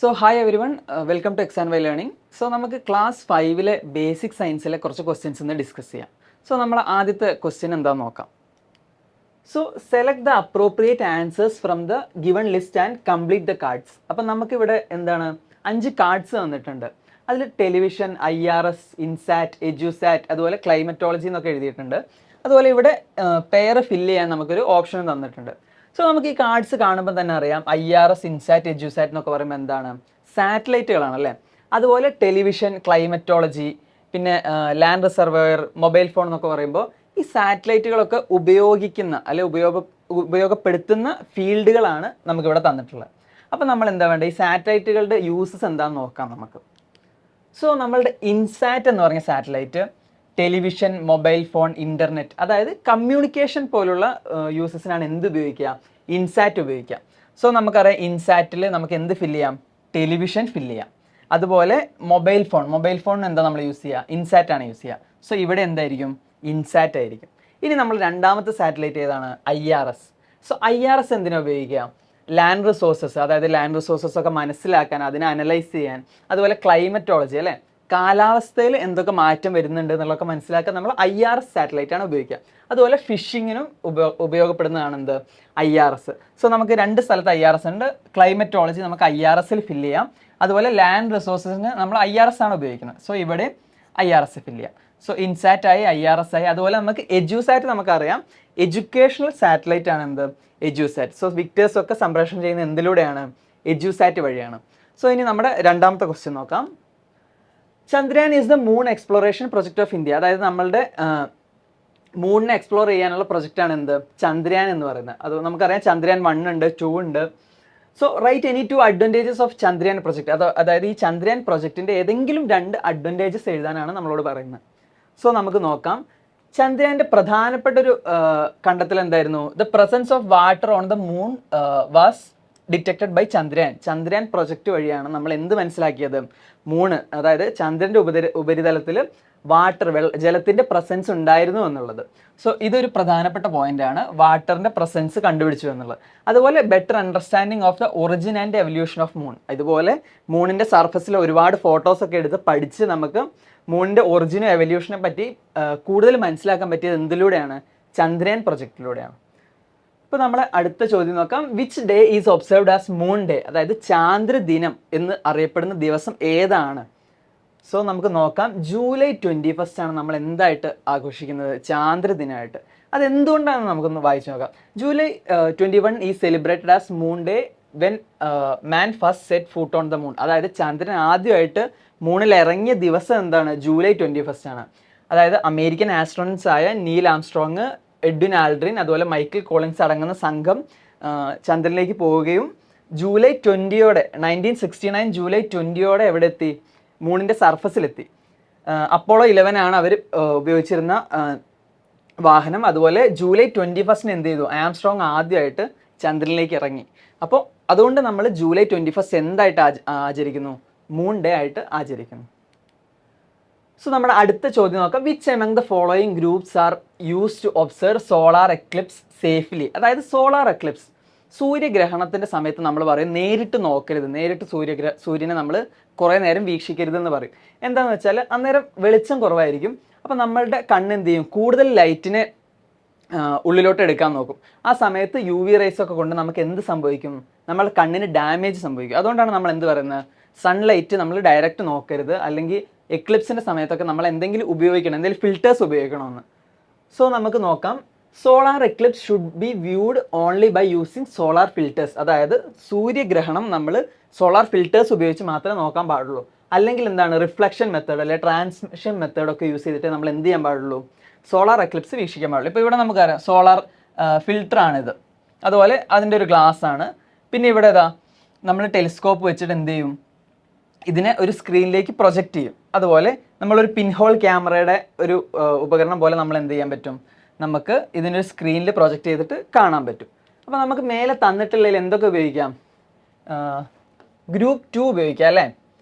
So hi everyone, welcome to X and Y learning. So നമുക്ക് class 5 basic സയൻസിലെ കുറച്ച് questions ഇന്ന് discuss ചെയ്യാം. സോ നമ്മൾ ആദ്യത്തെ ക്വസ്റ്റ്യൻ എന്താണെന്ന് നോക്കാം. So select the appropriate answers from the given list and complete the cards. അപ്പം നമുക്കിവിടെ എന്താണ് 5 കാർഡ്സ് തന്നിട്ടുണ്ട്. അതിൽ ടെലിവിഷൻ, IRS, ഇൻസാറ്റ്, എഡ്യൂസാറ്റ്, അതുപോലെ ക്ലൈമറ്റോളജി എന്നൊക്കെ എഴുതിയിട്ടുണ്ട്. അതുപോലെ ഇവിടെ പെയർ ഫില്ല് ചെയ്യാൻ നമുക്കൊരു ഓപ്ഷൻ തന്നിട്ടുണ്ട്. സോ നമുക്ക് ഈ കാർഡ്സ് കാണുമ്പോൾ തന്നെ അറിയാം IRS, ഇൻസാറ്റ്, എഡ്യൂസാറ്റ് എന്നൊക്കെ പറയുമ്പോൾ എന്താണ് സാറ്റലൈറ്റുകളാണ് അല്ലേ. അതുപോലെ ടെലിവിഷൻ, ക്ലൈമറ്റോളജി, പിന്നെ ലാൻഡ് റിസർവയർ, മൊബൈൽ ഫോൺ എന്നൊക്കെ പറയുമ്പോൾ ഈ സാറ്റലൈറ്റുകളൊക്കെ ഉപയോഗിക്കുന്ന അല്ലെ ഉപയോഗപ്പെടുത്തുന്ന ഫീൽഡുകളാണ് നമുക്കിവിടെ തന്നിട്ടുള്ളത്. അപ്പോൾ നമ്മൾ എന്താ വേണ്ടത്, ഈ സാറ്റലൈറ്റുകളുടെ യൂസസ് എന്താണെന്ന് നോക്കാം നമുക്ക്. സോ നമ്മളുടെ ഇൻസാറ്റ് എന്ന് പറഞ്ഞ satellite television, mobile phone, internet, അതായത് കമ്മ്യൂണിക്കേഷൻ പോലുള്ള യൂസസിനാണ് എന്ത് ഉപയോഗിക്കുക, ഇൻസാറ്റ് ഉപയോഗിക്കുക. സോ നമുക്കറിയാം ഇൻസാറ്റിൽ നമുക്ക് എന്ത് ഫില്ല് ചെയ്യാം, ടെലിവിഷൻ ഫില്ല് ചെയ്യാം. അതുപോലെ മൊബൈൽ ഫോൺ എന്താ നമ്മൾ യൂസ് ചെയ്യുക, ഇൻസാറ്റ് ആണ് യൂസ് ചെയ്യുക. സോ ഇവിടെ എന്തായിരിക്കും, ഇൻസാറ്റ് ആയിരിക്കും. ഇനി നമ്മൾ രണ്ടാമത്തെ സാറ്റലൈറ്റ് ഏതാണ്, IRS. സോ IRS എന്തിനാ ഉപയോഗിക്കുക, ലാൻഡ് റിസോഴ്സസ്, അതായത് ലാൻഡ് റിസോഴ്സസ് ഒക്കെ മനസ്സിലാക്കാൻ, അതിനെ അനലൈസ് ചെയ്യാൻ. അതുപോലെ ക്ലൈമറ്റോളജി അല്ലേ, കാലാവസ്ഥയിൽ എന്തൊക്കെ മാറ്റം വരുന്നുണ്ട് എന്നുള്ളതൊക്കെ മനസ്സിലാക്കാൻ നമ്മൾ IRS സാറ്റലൈറ്റ് ആണ് ഉപയോഗിക്കുക. അതുപോലെ ഫിഷിങ്ങിനും ഉപയോഗപ്പെടുന്നതാണ് എന്ത്, IRS. സോ നമുക്ക് രണ്ട് സ്ഥലത്ത് IRS ഉണ്ട്. ക്ലൈമറ്റോളജി നമുക്ക് IRSൽ ഫില്ല് ചെയ്യാം. അതുപോലെ ലാൻഡ് റിസോഴ്സസിന് നമ്മൾ IRS ആണ് ഉപയോഗിക്കുന്നത്. സോ ഇവിടെ IRS ഫില്ല് ചെയ്യാം. സോ ഇൻസാറ്റ് ആയി, IRS ആയി. അതുപോലെ നമുക്ക് എഡ്യൂസാറ്റ് നമുക്കറിയാം, എഡ്യൂക്കേഷണൽ സാറ്റലൈറ്റ് ആണ് എന്ത്, എഡ്യൂസാറ്റ്. സോ വിക്ടേഴ്സ് ഒക്കെ സംപ്രേഷണം ചെയ്യുന്ന എന്തിലൂടെയാണ്, എഡ്യൂസാറ്റ് വഴിയാണ്. സോ ഇനി നമ്മുടെ രണ്ടാമത്തെ ക്വസ്റ്റ്യൻ നോക്കാം. Chandrayaan is the moon exploration project of India. അതായത് നമ്മളുടെ മൂണിനെ എക്സ്പ്ലോർ ചെയ്യാനുള്ള പ്രൊജക്റ്റാണ് എന്ത്, ചന്ദ്രയാൻ എന്ന് പറയുന്നത്. അത് നമുക്കറിയാം ചന്ദ്രയാൻ 1 ഉണ്ട്, 2 ഉണ്ട്. So write any 2 advantages of Chandrayaan project. അതായത് ഈ ചന്ദ്രയാൻ പ്രൊജക്റ്റിൻ്റെ ഏതെങ്കിലും 2 അഡ്വാൻറ്റേജസ് എഴുതാനാണ് നമ്മളോട് പറയുന്നത്. സോ നമുക്ക് നോക്കാം. ചന്ദ്രയാൻ്റെ പ്രധാനപ്പെട്ട ഒരു കണ്ടെത്തൽ എന്തായിരുന്നു, the presence of water on the moon was detected by Chandrayaan. Chandrayaan project വഴിയാണ് നമ്മൾ എന്ത് മനസ്സിലാക്കിയത്, മൂണ്, അതായത് ചന്ദ്രൻ്റെ ഉപരിതലത്തിൽ വാട്ടർ, ജലത്തിൻ്റെ പ്രസൻസ് ഉണ്ടായിരുന്നു എന്നുള്ളത്. സോ ഇതൊരു പ്രധാനപ്പെട്ട പോയിന്റാണ്, വാട്ടറിൻ്റെ പ്രസൻസ് കണ്ടുപിടിച്ചു എന്നുള്ളത്. അതുപോലെ better understanding of the origin and evolution of moon. ഇതുപോലെ മൂണിൻ്റെ സർഫസിൽ ഒരുപാട് ഫോട്ടോസൊക്കെ എടുത്ത് പഠിച്ച് നമുക്ക് മൂണിൻ്റെ ഒറിജിനും എവല്യൂഷനെ പറ്റി കൂടുതൽ മനസ്സിലാക്കാൻ പറ്റിയത് എന്തിലൂടെയാണ്, ചന്ദ്രയാൻ പ്രൊജക്റ്റിലൂടെയാണ്. ഇപ്പോൾ നമ്മളെ അടുത്ത ചോദ്യം നോക്കാം. Which day is observed as moon day. അതായത് ചാന്ദ്രദിനം എന്ന് അറിയപ്പെടുന്ന ദിവസം ഏതാണ്. സോ നമുക്ക് നോക്കാം. ജൂലൈ 21 ആണ് നമ്മൾ എന്തായിട്ട് ആഘോഷിക്കുന്നത്, ചാന്ദ്രദിനമായിട്ട്. അതെന്തുകൊണ്ടാണെന്ന് നമുക്കൊന്ന് വായിച്ചു നോക്കാം. July 21 is celebrated as moon day when man first set foot on the moon. അതായത് ചന്ദ്രൻ ആദ്യമായിട്ട് മൂണിൽ ഇറങ്ങിയ ദിവസം എന്താണ്, ജൂലൈ 21 ആണ്. അതായത് അമേരിക്കൻ ആസ്ട്രോണറ്റ്സ് ആയ നീൽ ആംസ്ട്രോങ്, എഡ്വിൻ ആൽഡ്രിൻ, അതുപോലെ മൈക്കിൾ കോളിൻസ് അടങ്ങുന്ന സംഘം ചന്ദ്രനിലേക്ക് പോവുകയും ജൂലൈ 20 1969 ജൂലൈ 20 എവിടെ എത്തി, മൂണിൻ്റെ സർഫസിലെത്തി. അപ്പോളോ 11 ആണ് അവർ ഉപയോഗിച്ചിരുന്ന വാഹനം. അതുപോലെ ജൂലൈ 21 എന്ത് ചെയ്തു, ആംസ്ട്രോങ് ആദ്യമായിട്ട് ചന്ദ്രനിലേക്ക് ഇറങ്ങി. അപ്പോൾ അതുകൊണ്ട് നമ്മൾ ജൂലൈ 21 എന്തായിട്ട് ആചരിക്കുന്നു, മൂൺ ഡേ ആയിട്ട് ആചരിക്കുന്നു. സോ നമ്മുടെ അടുത്ത ചോദ്യം നോക്കാം. Which among the following groups are use to observe solar eclipse safely. അതായത് സോളാർ എക്ലിപ്സ്, സൂര്യഗ്രഹണത്തിൻ്റെ സമയത്ത് നമ്മൾ പറയും നേരിട്ട് നോക്കരുത്, നേരിട്ട് സൂര്യനെ നമ്മൾ കുറേ നേരം വീക്ഷിക്കരുതെന്ന് പറയും. എന്താണെന്ന് വെച്ചാൽ അന്നേരം വെളിച്ചം കുറവായിരിക്കും. അപ്പോൾ നമ്മളുടെ കണ്ണെന്ത് ചെയ്യും, കൂടുതൽ ലൈറ്റിനെ ഉള്ളിലോട്ട് എടുക്കാൻ നോക്കും. ആ സമയത്ത് UV റേസ് ഒക്കെ കൊണ്ട് നമുക്ക് എന്ത് സംഭവിക്കും, നമ്മുടെ കണ്ണിന് ഡാമേജ് സംഭവിക്കും. അതുകൊണ്ടാണ് നമ്മൾ എന്ത് പറയുന്നത്, സൺലൈറ്റ് നമ്മൾ ഡയറക്റ്റ് നോക്കരുത്, അല്ലെങ്കിൽ എക്ലിപ്സിൻ്റെ സമയത്തൊക്കെ നമ്മൾ എന്തെങ്കിലും ഉപയോഗിക്കണം, എന്തെങ്കിലും ഫിൽറ്റേഴ്സ് ഉപയോഗിക്കണമെന്ന്. സോ നമുക്ക് നോക്കാം. Solar eclipse should be viewed only by using solar filters. അതായത് സൂര്യഗ്രഹണം നമ്മൾ സോളാർ ഫിൽറ്റേഴ്സ് ഉപയോഗിച്ച് മാത്രമേ നോക്കാൻ പാടുള്ളൂ. അല്ലെങ്കിൽ എന്താണ്, റിഫ്ലക്ഷൻ മെത്തേഡ് അല്ലെങ്കിൽ ട്രാൻസ്മിഷൻ മെത്തേഡൊക്കെ യൂസ് ചെയ്തിട്ട് നമ്മൾ എന്ത് ചെയ്യാൻ പാടുള്ളൂ, സോളാർ എക്ലിപ്സ് വീക്ഷിക്കാൻ പാടുള്ളൂ. ഇപ്പോൾ ഇവിടെ നമുക്കറിയാം സോളാർ ഫിൽറ്ററാണിത്. അതുപോലെ അതിൻ്റെ ഒരു ഗ്ലാസ് ആണ്. പിന്നെ ഇവിടെ നമ്മൾ ടെലിസ്കോപ്പ് വെച്ചിട്ട് എന്ത് ചെയ്യും, ഇതിനെ ഒരു സ്ക്രീനിലേക്ക് പ്രൊജക്റ്റ് ചെയ്യും. അതുപോലെ നമ്മളൊരു പിൻഹോൾ ക്യാമറയുടെ ഒരു ഉപകരണം പോലെ നമ്മൾ എന്ത് ചെയ്യാൻ പറ്റും, നമുക്ക് ഇതിനൊരു സ്ക്രീനിൽ പ്രൊജക്റ്റ് ചെയ്തിട്ട് കാണാൻ പറ്റും. അപ്പോൾ നമുക്ക് മേലെ തന്നിട്ടുള്ളതിൽ എന്തൊക്കെ ഉപയോഗിക്കാം, ഗ്രൂപ്പ് 2 ഉപയോഗിക്കാം അല്ലേ.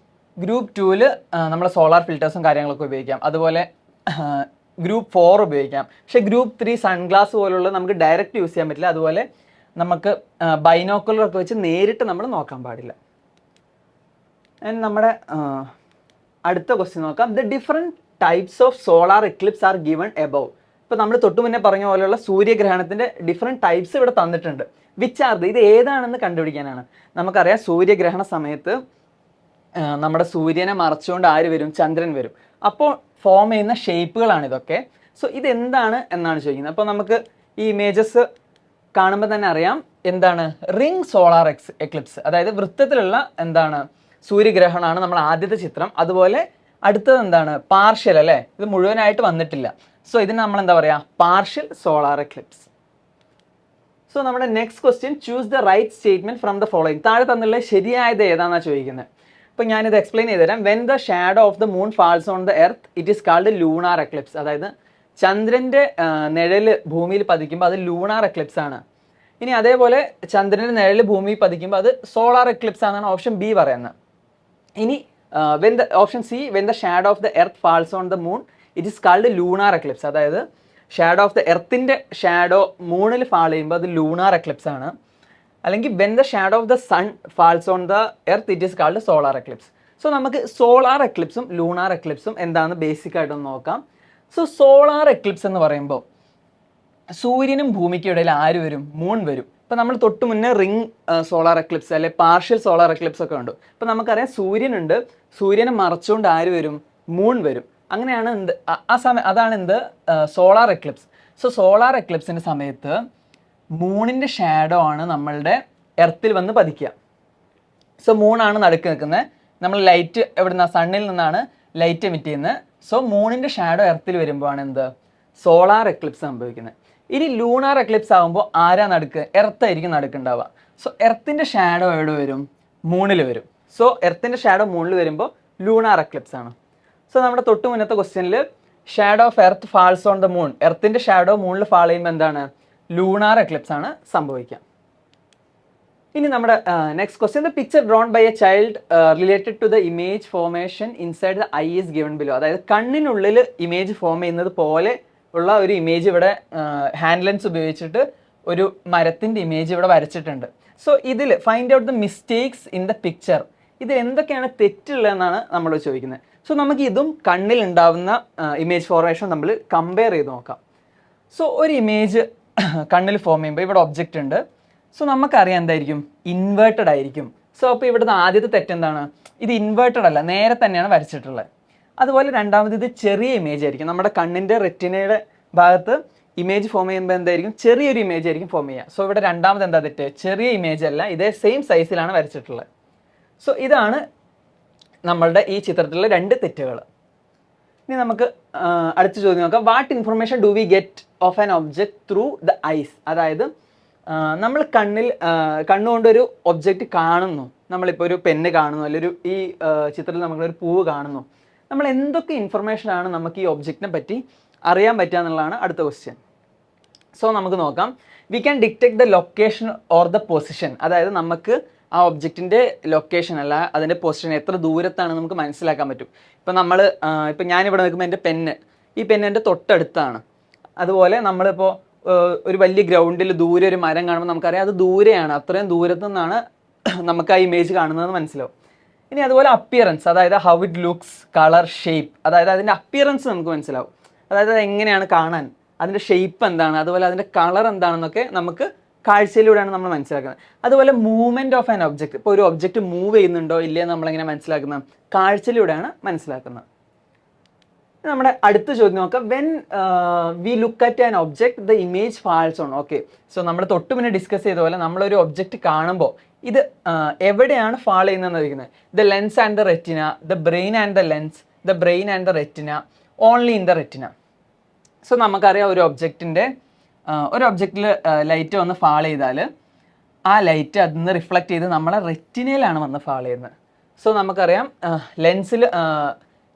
ഗ്രൂപ്പ് 2ൽ നമ്മൾ സോളാർ ഫിൽറ്റേഴ്സും കാര്യങ്ങളൊക്കെ ഉപയോഗിക്കാം. അതുപോലെ ഗ്രൂപ്പ് 4 ഉപയോഗിക്കാം. പക്ഷേ ഗ്രൂപ്പ് 3 സൺഗ്ലാസ് പോലുള്ള നമുക്ക് ഡയറക്റ്റ് യൂസ് ചെയ്യാൻ പറ്റില്ല. അതുപോലെ നമുക്ക് ബൈനോക്കുലറൊക്കെ വെച്ച് നേരിട്ട് നമ്മൾ നോക്കാൻ പാടില്ല. ആൻഡ് നമ്മുടെ അടുത്ത ക്വസ്റ്റ്യൻ നോക്കാം. The different types of solar Eclipse are given above. ഇപ്പോൾ നമ്മൾ തൊട്ട് മുന്നേ പറഞ്ഞ പോലെയുള്ള സൂര്യഗ്രഹണത്തിൻ്റെ ഡിഫറെൻറ്റ് ടൈപ്സ് ഇവിടെ തന്നിട്ടുണ്ട്. വിച്ച് ആർ ഇത് ഏതാണെന്ന് കണ്ടുപിടിക്കാനാണ്. നമുക്കറിയാം സൂര്യഗ്രഹണ സമയത്ത് നമ്മുടെ സൂര്യനെ മറച്ചുകൊണ്ട് ആര് വരും? ചന്ദ്രൻ വരും. അപ്പോൾ ഫോം ചെയ്യുന്ന ഷേപ്പുകളാണ് ഇതൊക്കെ. സോ ഇതെന്താണ് എന്നാണ് ചോദിക്കുന്നത്. അപ്പോൾ നമുക്ക് ഈ ഇമേജസ് കാണുമ്പോൾ തന്നെ അറിയാം എന്താണ് റിംഗ് സോളാർ എക്ലിപ്സ്, അതായത് വൃത്തത്തിലുള്ള എന്താണ് സൂര്യഗ്രഹണമാണ് നമ്മൾ ആദ്യത്തെ ചിത്രം. അതുപോലെ അടുത്തത് എന്താണ് പാർഷ്യൽ അല്ലേ, ഇത് മുഴുവനായിട്ട് വന്നിട്ടില്ല. സോ ഇതിന് നമ്മൾ എന്താ പറയുക? Partial solar eclipse. സോ നമ്മുടെ next question, choose the right statement from the following. താഴെ തന്നുള്ള ശരിയായത് ഏതാണെന്നാണ് ചോദിക്കുന്നത്. അപ്പോൾ ഞാനിത് എക്സ്പ്ലെയിൻ ചെയ്തുതരാം. When the shadow of the moon falls on the earth it is called lunar eclipse. അതായത് ചന്ദ്രൻ്റെ നിഴല് ഭൂമിയിൽ പതിക്കുമ്പോൾ അത് ലൂണാർ എക്ലിപ്സ് ആണ്. ഇനി അതേപോലെ ചന്ദ്രൻ്റെ നിഴല് ഭൂമിയിൽ പതിക്കുമ്പോൾ അത് സോളാർ എക്ലിപ്സ് ആണെന്നാണ് ഓപ്ഷൻ ബി പറയുന്നത്. ഇനി option C, when the shadow of the earth falls on the moon it is called lunar eclipse. അതായത് ഷാഡോ ഓഫ് ദ എർത്തിൻ്റെ ഷാഡോ മൂണിൽ ഫാൾ ചെയ്യുമ്പോൾ അത് ലൂണാർ എക്ലിപ്സ് ആണ്. അല്ലെങ്കിൽ when the shadow of the sun falls on the earth it is called solar eclipse. So നമുക്ക് solar എക്ലിപ്സും ലൂണാർ എക്ലിപ്സും എന്താണെന്ന് ബേസിക് ആയിട്ടൊന്ന് നോക്കാം. സോ സോളാർ എക്ലിപ്സ് എന്ന് പറയുമ്പോൾ സൂര്യനും ഭൂമിക്കും ഇടയിൽ ആര് വരും? മൂൺ വരും. ഇപ്പോൾ നമ്മൾ തൊട്ട് മുന്നേ റിംഗ് സോളാർ എക്ലിപ്സ് അല്ലെ പാർഷ്യൽ സോളാർ എക്ലിപ്സ് ഒക്കെ ഉണ്ട്. ഇപ്പോൾ നമുക്കറിയാം സൂര്യനുണ്ട്, സൂര്യനെ മറച്ചുകൊണ്ട് ആര് വരും? മൂൺ വരും. അങ്ങനെയാണ് എന്ത് അതാണ് എന്ത് സോളാർ എക്ലിപ്സ്. സോ സോളാർ എക്ലിപ്സിൻ്റെ സമയത്ത് മൂണിൻ്റെ ഷാഡോ ആണ് നമ്മളുടെ എർത്തിൽ വന്ന് പതിക്കുക. സോ മൂണാണ് നടുക്ക് നിൽക്കുന്നത്. നമ്മൾ ലൈറ്റ് എവിടുന്ന സണ്ണിൽ നിന്നാണ് ലൈറ്റ് എമിറ്റ് ചെയ്യുന്നത്. സോ മൂണിൻ്റെ ഷാഡോ എർത്തിൽ വരുമ്പോഴാണ് എന്ത് സോളാർ എക്ലിപ്സ് സംഭവിക്കുന്നത്. ഇനി ലൂണാർ എക്ലിപ്സ് ആകുമ്പോൾ ആരാ നടുക്ക്? എർത്തായിരിക്കും നടുക്കുണ്ടാവുക. സോ എർത്തിൻ്റെ ഷാഡോ എവിടെ വരും? മൂണിൽ വരും. സോ എർത്തിൻ്റെ ഷാഡോ മൂണിൽ വരുമ്പോൾ ലൂണാർ എക്ലിപ്സ് ആണ്. സോ നമ്മുടെ തൊട്ട് മുന്നത്തെ ക്വസ്റ്റ്യനിൽ shadow of earth falls on the moon, എർത്തിൻ്റെ ഷാഡോ മൂണിൽ ഫാൾ ചെയ്യുമ്പോൾ എന്താണ്? ലൂണാർ എക്ലിപ്സ് ആണ് സംഭവിക്കുക. ഇനി നമ്മുടെ നെക്സ്റ്റ് ക്വസ്റ്റ്യൻ, the picture drawn by a child related to the image formation inside the eye is given below. അതായത് കണ്ണിനുള്ളിൽ ഇമേജ് ഫോം ചെയ്യുന്നത് പോലെ ഉള്ള ഒരു ഇമേജ് ഇവിടെ ഹാൻഡ് ലെൻസ് ഉപയോഗിച്ചിട്ട് ഒരു മരത്തിൻ്റെ ഇമേജ് ഇവിടെ വരച്ചിട്ടുണ്ട്. സോ ഇതിൽ find out the mistakes in the picture. ഇത് എന്തൊക്കെയാണ് തെറ്റുള്ളതെന്നാണ് നമ്മൾ ചോദിക്കുന്നത്. സോ നമുക്ക് ഇതും കണ്ണിൽ ഉണ്ടാവുന്ന ഇമേജ് ഫോർമേഷൻ നമ്മൾ കമ്പയർ ചെയ്ത് നോക്കാം. സോ ഒരു ഇമേജ് കണ്ണിൽ ഫോം ചെയ്യുമ്പോൾ ഇവിടെ ഒബ്ജക്റ്റ് ഉണ്ട്. സോ നമുക്കറിയാം എന്തായിരിക്കും? ഇൻവേർട്ടഡ് ആയിരിക്കും. സോ അപ്പോൾ ഇവിടുത്തെ ആദ്യത്തെ തെറ്റെന്താണ്? ഇത് ഇൻവേർട്ടഡ് അല്ല, നേരെ തന്നെയാണ് വരച്ചിട്ടുള്ളത്. അതുപോലെ രണ്ടാമത് ഇത് ചെറിയ ഇമേജ് ആയിരിക്കും. നമ്മുടെ കണ്ണിൻ്റെ റെറ്റിനയുടെ ഭാഗത്ത് ഇമേജ് ഫോം ചെയ്യുമ്പോൾ എന്തായിരിക്കും? ചെറിയൊരു ഇമേജ് ആയിരിക്കും ഫോം ചെയ്യുക. സോ ഇവിടെ രണ്ടാമത് എന്താ തെറ്റ്? ചെറിയ ഇമേജ് അല്ല, ഇതേ സെയിം സൈസിലാണ് വരച്ചിട്ടുള്ളത്. സോ ഇതാണ് നമ്മളുടെ ഈ ചിത്രത്തിലുള്ള രണ്ട് തെറ്റുകൾ. ഇനി നമുക്ക് അടുത്ത ചോദ്യം നോക്കാം. What information do we get of an object through the eyes? അതായത് നമ്മൾ കണ്ണുകൊണ്ടൊരു ഒബ്ജക്റ്റ് കാണുന്നു. നമ്മളിപ്പോൾ ഒരു പെണ്ണ് കാണുന്നു, അല്ലെങ്കിൽ ഈ ചിത്രത്തിൽ നമ്മളൊരു പൂവ് കാണുന്നു. നമ്മൾ എന്തൊക്കെ ഇൻഫർമേഷനാണ് നമുക്ക് ഈ ഒബ്ജക്റ്റിനെ പറ്റി അറിയാൻ പറ്റുക എന്നുള്ളതാണ് അടുത്ത ക്വസ്റ്റ്യൻ. സോ നമുക്ക് നോക്കാം. We can detect the location or the position. അതായത് നമുക്ക് ആ ഒബ്ജക്റ്റിൻ്റെ ലൊക്കേഷൻ അല്ല അതിൻ്റെ പൊസിഷൻ എത്ര ദൂരത്താണ് നമുക്ക് മനസ്സിലാക്കാൻ പറ്റും. ഇപ്പം ഞാനിവിടെ നിൽക്കുമ്പോൾ എൻ്റെ ഈ പെണ്ണ് എൻ്റെ തൊട്ടടുത്താണ്. അതുപോലെ നമ്മളിപ്പോൾ ഒരു വലിയ ഗ്രൗണ്ടിൽ ദൂരെ ഒരു മരം കാണുമ്പോൾ നമുക്കറിയാം അത് ദൂരെയാണ്, അത്രയും ദൂരത്തു നിന്നാണ് നമുക്ക് ആ ഇമേജ് കാണുന്നതെന്ന് മനസ്സിലാവും. ഇനി അതുപോലെ അപ്പിയറൻസ്, അതായത് how it looks, colour, shape, അതായത് അതിൻ്റെ അപ്പിയറൻസ് നമുക്ക് മനസ്സിലാവും. അതായത് അത് എങ്ങനെയാണ് കാണാൻ, അതിൻ്റെ ഷേപ്പ് എന്താണ്, അതുപോലെ അതിൻ്റെ കളർ എന്താണെന്നൊക്കെ നമുക്ക് കാഴ്ചയിലൂടെയാണ് നമ്മൾ മനസ്സിലാക്കുന്നത്. അതുപോലെ മൂവ്മെൻറ്റ് ഓഫ് ആൻ ഒബ്ജക്റ്റ്, ഇപ്പോൾ ഒരു ഒബ്ജക്റ്റ് മൂവ് ചെയ്യുന്നുണ്ടോ ഇല്ലയോ നമ്മളെങ്ങനെ മനസ്സിലാക്കുന്നത്? കാഴ്ചയിലൂടെയാണ് മനസ്സിലാക്കുന്നത്. നമ്മുടെ അടുത്ത ചോദ്യം നോക്കാം. When we look at an object the image false on. Okay, so നമ്മൾ തൊട്ട് മുന്നേ ഡിസ്കസ് ചെയ്ത പോലെ നമ്മളൊരു ഒബ്ജക്റ്റ് കാണുമ്പോൾ ഇത് എവിടെയാണ് ഫാൾ ചെയ്യുന്നതെന്ന് ചോദിക്കുന്നത്. The lens and the retina, the brain and the lens, the brain and the retina, only in the retina. So നമുക്കറിയാം ഒരു ഒബ്ജക്റ്റിൽ ലൈറ്റ് വന്ന് ഫാൾ ചെയ്താൽ ആ ലൈറ്റ് അതിൽ നിന്ന് റിഫ്ലക്റ്റ് ചെയ്ത് നമ്മളെ റെറ്റിനയിലാണ് വന്ന് ഫാൾ ചെയ്യുന്നത്. സോ നമുക്കറിയാം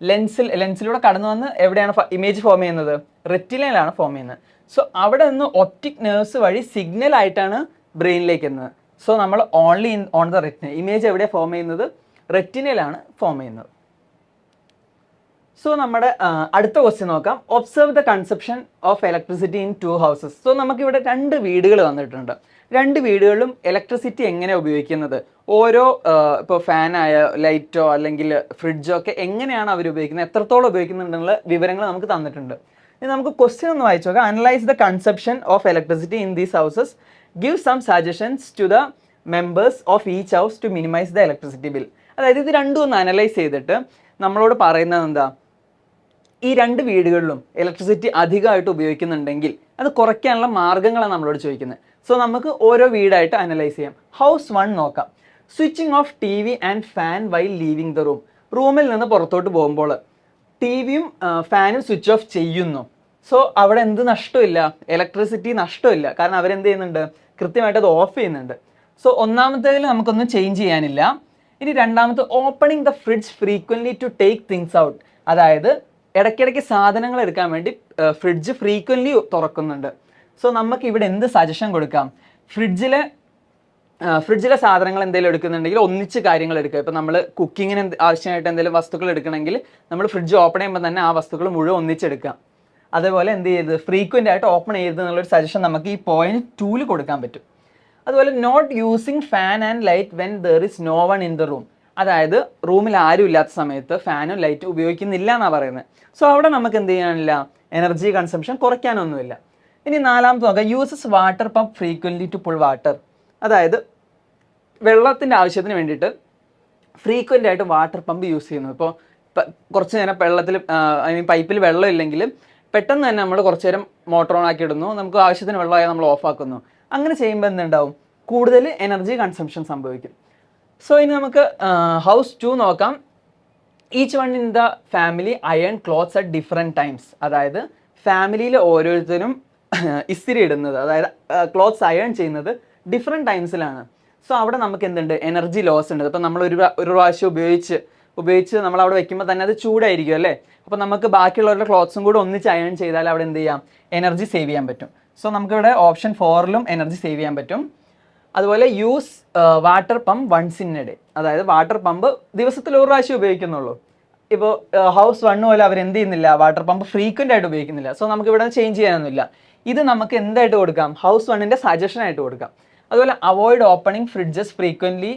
ലെൻസിലൂടെ കടന്നു വന്ന് എവിടെയാണ് ഇമേജ് ഫോം ചെയ്യുന്നത്? റെറ്റിനയിലാണ് ഫോം ചെയ്യുന്നത്. സോ അവിടെ നിന്ന് ഒപ്റ്റിക് നെർവ്സ് വഴി സിഗ്നൽ ആയിട്ടാണ് ബ്രെയിനിലേക്ക് എത്തുന്നത്. സോ നമ്മൾ only on the retina, image എവിടെയാണ് ഫോം ചെയ്യുന്നത്? റെറ്റിനയിലാണ് ഫോം ചെയ്യുന്നത്. സോ നമ്മുടെ അടുത്ത ക്വസ്റ്റ്യൻ നോക്കാം. Observe the conception of electricity in 2 houses. So നമുക്കിവിടെ 2 വീടുകൾ വന്നിട്ടുണ്ട്. 2 വീടുകളിലും ഇലക്ട്രിസിറ്റി എങ്ങനെ ഉപയോഗിക്കുന്നത്, ഓരോ ഇപ്പോൾ ഫാനായ ലൈറ്റോ അല്ലെങ്കിൽ ഫ്രിഡ്ജോ ഒക്കെ എങ്ങനെയാണ് അവർ ഉപയോഗിക്കുന്നത്, എത്രത്തോളം ഉപയോഗിക്കുന്നുണ്ടെന്നുള്ള വിവരങ്ങൾ നമുക്ക് തന്നിട്ടുണ്ട്. ഇനി നമുക്ക് ക്വസ്റ്റ്യൻ ഒന്ന് വായിച്ചു നോക്കാം. Analyse the conception of electricity in these houses, give some suggestions to the members of each house to minimise the electricity bill. അതായത് ഇത് രണ്ടും ഒന്ന് അനലൈസ് ചെയ്തിട്ട് നമ്മളോട് പറയുന്നത് എന്താ, ഈ 2 വീടുകളിലും ഇലക്ട്രിസിറ്റി അധികമായിട്ട് ഉപയോഗിക്കുന്നുണ്ടെങ്കിൽ അത് കുറയ്ക്കാനുള്ള മാർഗ്ഗങ്ങളാണ് നമ്മളോട് ചോദിക്കുന്നത്. സോ നമുക്ക് ഓരോ വീടായിട്ട് അനലൈസ് ചെയ്യാം. ഹൗസ് 1 നോക്കാം. Switching off T V and fan while leaving the room. റൂമിൽ നിന്ന് പുറത്തോട്ട് പോകുമ്പോൾ ടി വിയും ഫാനും സ്വിച്ച് ഓഫ് ചെയ്യുന്നു. സോ അവിടെ എന്ത് നഷ്ടമില്ല, ഇലക്ട്രിസിറ്റി നഷ്ടമില്ല. കാരണം അവരെന്ത് ചെയ്യുന്നുണ്ട്, കൃത്യമായിട്ട് അത് ഓഫ് ചെയ്യുന്നുണ്ട്. സോ ഒന്നാമത്തേതിൽ നമുക്കൊന്നും ചേഞ്ച് ചെയ്യാനില്ല. ഇനി രണ്ടാമത്തെ, opening the fridge frequently to take things out. അതായത് ഇടയ്ക്കിടയ്ക്ക് സാധനങ്ങൾ എടുക്കാൻ വേണ്ടി ഫ്രിഡ്ജ് ഫ്രീക്വൻലി തുറക്കുന്നുണ്ട്. സോ നമുക്ക് ഇവിടെ എന്ത് സജഷൻ കൊടുക്കാം, ഫ്രിഡ്ജിലെ സാധനങ്ങൾ എന്തെങ്കിലും എടുക്കുന്നുണ്ടെങ്കിൽ ഒന്നിച്ച് കാര്യങ്ങൾ എടുക്കുക. ഇപ്പോൾ നമ്മൾ കുക്കിങ്ങിന് ആവശ്യമായിട്ട് എന്തെങ്കിലും വസ്തുക്കൾ എടുക്കണമെങ്കിൽ നമ്മൾ ഫ്രിഡ്ജ് ഓപ്പൺ ചെയ്യുമ്പോൾ തന്നെ ആ വസ്തുക്കൾ മുഴുവൻ ഒന്നിച്ചെടുക്കാം. അതേപോലെ എന്ത് ചെയ്ത് ഫ്രീക്വൻ്റ് ആയിട്ട് ഓപ്പൺ ചെയ്യരുത് എന്നുള്ളൊരു സജഷൻ നമുക്ക് ഈ പോയിന്റ് 2 കൊടുക്കാൻ പറ്റും. അതുപോലെ not using fan and light when there is no one in the room. അതായത് റൂമിൽ ആരും ഇല്ലാത്ത സമയത്ത് ഫാനും ലൈറ്റും ഉപയോഗിക്കുന്നില്ല എന്നാണ് പറയുന്നത്. സോ അവിടെ നമുക്ക് എന്ത് ചെയ്യാനില്ല, എനർജി കൺസംഷൻ കുറയ്ക്കാനൊന്നുമില്ല. ഇനി നാലാമത്തെ നോക്കാം. Uses water pump frequently to pull water. അതായത് വെള്ളത്തിൻ്റെ ആവശ്യത്തിന് വേണ്ടിയിട്ട് ഫ്രീക്വൻ്റ് ആയിട്ട് വാട്ടർ പമ്പ് യൂസ് ചെയ്യുന്നു. ഇപ്പോൾ കുറച്ച് നേരം വെള്ളത്തിൽ പൈപ്പിൽ വെള്ളം ഇല്ലെങ്കിൽ പെട്ടെന്ന് തന്നെ നമ്മൾ കുറച്ച് നേരം മോട്ടോർ ഓൺ ആക്കി ഇടുന്നു, നമുക്ക് ആവശ്യത്തിന് വെള്ളമായാൽ നമ്മൾ ഓഫ് ആക്കുന്നു. അങ്ങനെ ചെയ്യുമ്പോൾ എന്തുണ്ടാവും, കൂടുതൽ എനർജി കൺസംഷൻ സംഭവിക്കും. സോ ഇനി നമുക്ക് ഹൗസ് 2 നോക്കാം. Each one in the family iron clothes at different times. അതായത് ഫാമിലിയിൽ ഓരോരുത്തരും ഇസ്തിരി ഇടുന്നത്, അതായത് ക്ലോത്ത്സ് അയൺ ചെയ്യുന്നത് ഡിഫറെൻറ്റ് ടൈംസിലാണ്. സോ അവിടെ നമുക്ക് എന്തുണ്ട്, എനർജി ലോസ് ഉണ്ട്. ഇപ്പം നമ്മൾ ഒരു പ്രാവശ്യം ഉപയോഗിച്ച് നമ്മൾ അവിടെ വെക്കുമ്പോൾ തന്നെ അത് ചൂടായിരിക്കും അല്ലേ. അപ്പോൾ നമുക്ക് ബാക്കിയുള്ളവരുടെ ക്ലോത്ത്സും കൂടെ ഒന്നിച്ച് അയൺ ചെയ്താൽ അവിടെ എന്ത് ചെയ്യാം, എനർജി സേവ് ചെയ്യാൻ പറ്റും. സോ നമുക്കിവിടെ ഓപ്ഷൻ 4ലും എനർജി സേവ് ചെയ്യാൻ പറ്റും. അതുപോലെ use water pump once in a day. അതായത് വാട്ടർ പമ്പ് ദിവസത്തിൽ ഒരു പ്രാവശ്യം ഉപയോഗിക്കുന്നുള്ളൂ. ഇപ്പോൾ ഹൗസ് 1 പോലെ അവർ എന്ത് ചെയ്യുന്നില്ല, വാട്ടർ പമ്പ് ഫ്രീക്വൻ്റ് ആയിട്ട് ഉപയോഗിക്കുന്നില്ല. സോ നമുക്ക് ഇവിടെ ചേഞ്ച് ചെയ്യാനൊന്നുമില്ല. ഇത് നമുക്ക് എന്തായിട്ട് കൊടുക്കാം, ഹൗസ് 1ൻ്റെ സജഷൻ ആയിട്ട് കൊടുക്കാം. അതുപോലെ avoid opening fridges frequently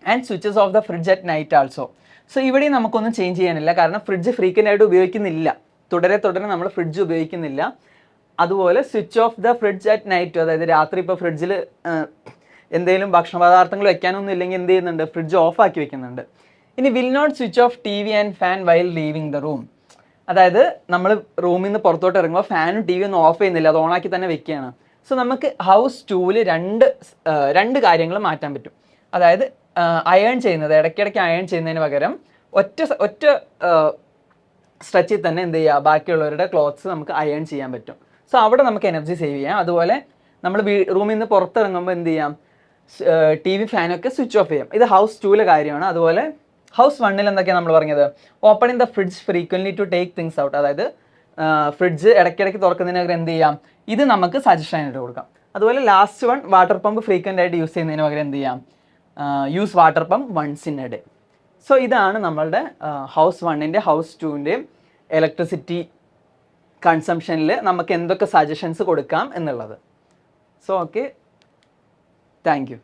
and switches of the fridge at night also. So ഇവിടെയും നമുക്കൊന്നും ചേഞ്ച് ചെയ്യാനില്ല, കാരണം ഫ്രിഡ്ജ് ഫ്രീക്വൻ്റ് ആയിട്ട് ഉപയോഗിക്കുന്നില്ല. തുടരെ നമ്മൾ ഫ്രിഡ്ജ് ഉപയോഗിക്കുന്നില്ല. അതുപോലെ switch off the fridge at night. അതായത് രാത്രി ഇപ്പോൾ ഫ്രിഡ്ജിൽ എന്തെങ്കിലും ഭക്ഷണ പദാർത്ഥങ്ങൾ വെക്കാനൊന്നും ഇല്ലെങ്കിൽ എന്ത് ചെയ്യുന്നുണ്ട്, ഫ്രിഡ്ജ് ഓഫ് ആക്കി വെക്കുന്നുണ്ട്. ഇനി will not switch off T V and fan while leaving the room. അതായത് നമ്മൾ റൂമിൽ നിന്ന് പുറത്തോട്ട് ഇറങ്ങുമ്പോൾ ഫാനും ടി വി ഒന്നും ഓഫ് ചെയ്യുന്നില്ല, അത് ഓണാക്കി തന്നെ വെക്കുകയാണ്. സോ നമുക്ക് ഹൗസ് 2ൽ രണ്ട് കാര്യങ്ങൾ മാറ്റാൻ പറ്റും. അതായത് അയൺ ചെയ്യുന്നത്, ഇടയ്ക്കിടയ്ക്ക് അയൺ ചെയ്യുന്നതിന് പകരം ഒറ്റ സ്ട്രെച്ചിൽ തന്നെ എന്ത് ചെയ്യുക, ബാക്കിയുള്ളവരുടെ ക്ലോത്ത്സ് നമുക്ക് അയൺ ചെയ്യാൻ പറ്റും. സോ അവിടെ നമുക്ക് എനർജി സേവ് ചെയ്യാം. അതുപോലെ നമ്മൾ റൂമിൽ നിന്ന് പുറത്തിറങ്ങുമ്പോൾ എന്ത് ചെയ്യാം, ടി വി ഫാനൊക്കെ സ്വിച്ച് ഓഫ് ചെയ്യാം. ഇത് ഹൗസ് 2ലെ കാര്യമാണ്. അതുപോലെ ഹൗസ് 1ൽ എന്തൊക്കെയാണ് നമ്മൾ പറഞ്ഞത്, opening the fridge frequently to take things out. അതായത് ഫ്രിഡ്ജ് ഇടയ്ക്കിടയ്ക്ക് തുറക്കുന്നതിന് പകരം എന്ത് ചെയ്യാം, ഇത് നമുക്ക് സജഷൻ ആയിട്ട് കൊടുക്കാം. അതുപോലെ last one, water pump frequent ആയിട്ട് യൂസ് ചെയ്യുന്നതിന് പകരം എന്ത് ചെയ്യാം, use water pump once in a day. So ഇതാണ് നമ്മളുടെ ഹൗസ് 1ൻ്റെയും ഹൗസ് 2ൻ്റെയും ഇലക്ട്രിസിറ്റി കൺസംഷനിൽ നമുക്ക് എന്തൊക്കെ സജഷൻസ് കൊടുക്കാം എന്നുള്ളത്. So okay, thank U.